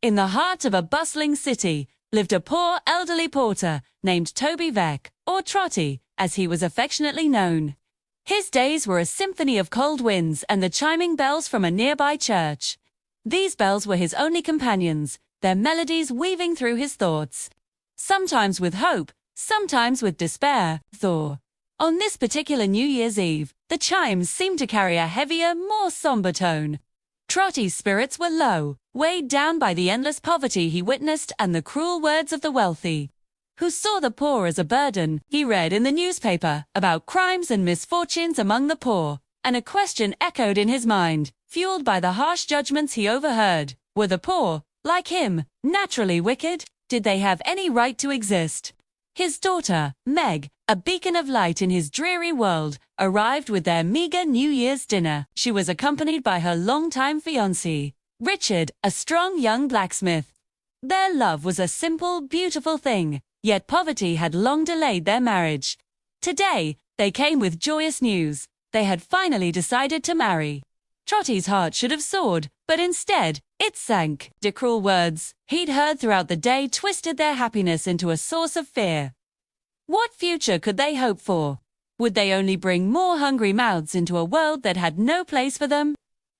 In the heart of a bustling city lived a poor elderly porter named Toby Veck, or Trotty, as he was affectionately known. His days were a symphony of cold winds and the chiming bells from a nearby church. These bells were his only companions, their melodies weaving through his thoughts. Sometimes with hope, sometimes with despair, Thor. On this particular New Year's Eve, the chimes seemed to carry a heavier, more somber tone. Trotty's spirits were low, weighed down by the endless poverty he witnessed and the cruel words of the wealthy, who saw the poor as a burden. He read in the newspaper about crimes and misfortunes among the poor, and a question echoed in his mind, fueled by the harsh judgments he overheard. Were the poor, like him, naturally wicked? Did they have any right to exist? His daughter, Meg, a beacon of light in his dreary world, arrived with their meager New Year's dinner. She was accompanied by her longtime fiancé, Richard, a strong young blacksmith. Their love was a simple, beautiful thing, yet poverty had long delayed their marriage. Today, they came with joyous news. They had finally decided to marry. Trotty's heart should have soared, but instead, it sank. The cruel words he'd heard throughout the day twisted their happiness into a source of fear. What future could they hope for? Would they only bring more hungry mouths into a world that had no place for them?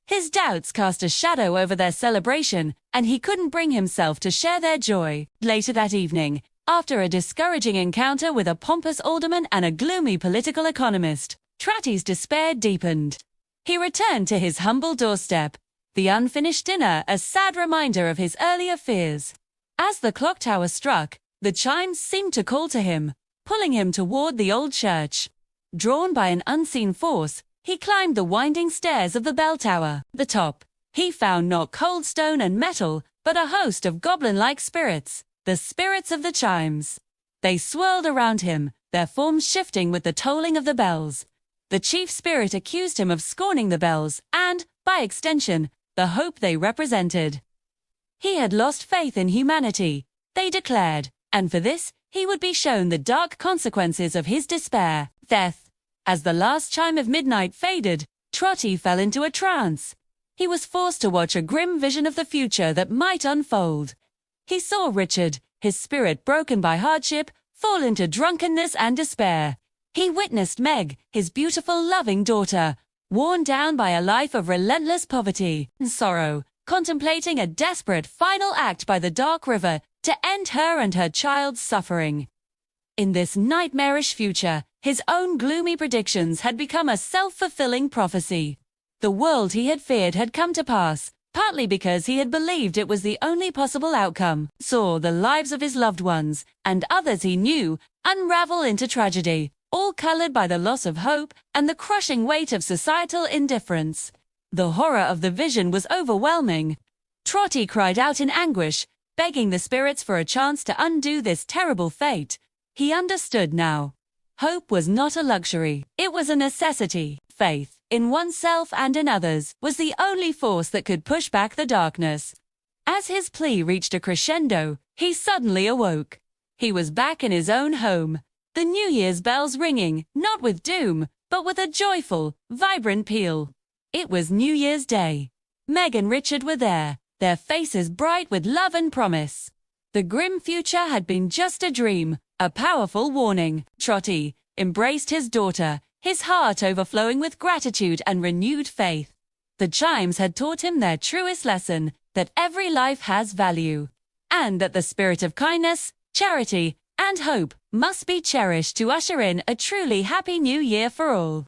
His doubts cast a shadow over their celebration, and he couldn't bring himself to share their joy. Later that evening, after a discouraging encounter with a pompous alderman and a gloomy political economist, Trotty's despair deepened. He returned to his humble doorstep, the unfinished dinner a sad reminder of his earlier fears. As the clock tower struck, the chimes seemed to call to him, pulling him toward the old church. Drawn by an unseen force, he climbed the winding stairs of the bell tower. At the top, he found not cold stone and metal, but a host of goblin-like spirits, the spirits of the chimes. They swirled around him, their forms shifting with the tolling of the bells. The chief spirit accused him of scorning the bells and, by extension, the hope they represented. He had lost faith in humanity, they declared, and for this, he would be shown the dark consequences of his despair, death. As the last chime of midnight faded, Trotty fell into a trance. He was forced to watch a grim vision of the future that might unfold. He saw Richard, his spirit broken by hardship, fall into drunkenness and despair. He witnessed Meg, his beautiful, loving daughter, worn down by a life of relentless poverty and sorrow, contemplating a desperate final act by the dark river to end her and her child's suffering. In this nightmarish future, his own gloomy predictions had become a self-fulfilling prophecy. The world he had feared had come to pass, partly because he had believed it was the only possible outcome. Saw the lives of his loved ones, and others he knew, unravel into tragedy, all colored by the loss of hope and the crushing weight of societal indifference. The horror of the vision was overwhelming. Trotty cried out in anguish, begging the spirits for a chance to undo this terrible fate. He understood now. Hope was not a luxury, it was a necessity. Faith, in oneself and in others, was the only force that could push back the darkness. As his plea reached a crescendo, he suddenly awoke. He was back in his own home. The New Year's bells ringing, not with doom, but with a joyful, vibrant peal. It was New Year's Day. Meg and Richard were there, their faces bright with love and promise. The grim future had been just a dream, a powerful warning. Trotty embraced his daughter, his heart overflowing with gratitude and renewed faith. The chimes had taught him their truest lesson, that every life has value, and that the spirit of kindness, charity, and hope must be cherished to usher in a truly happy new year for all.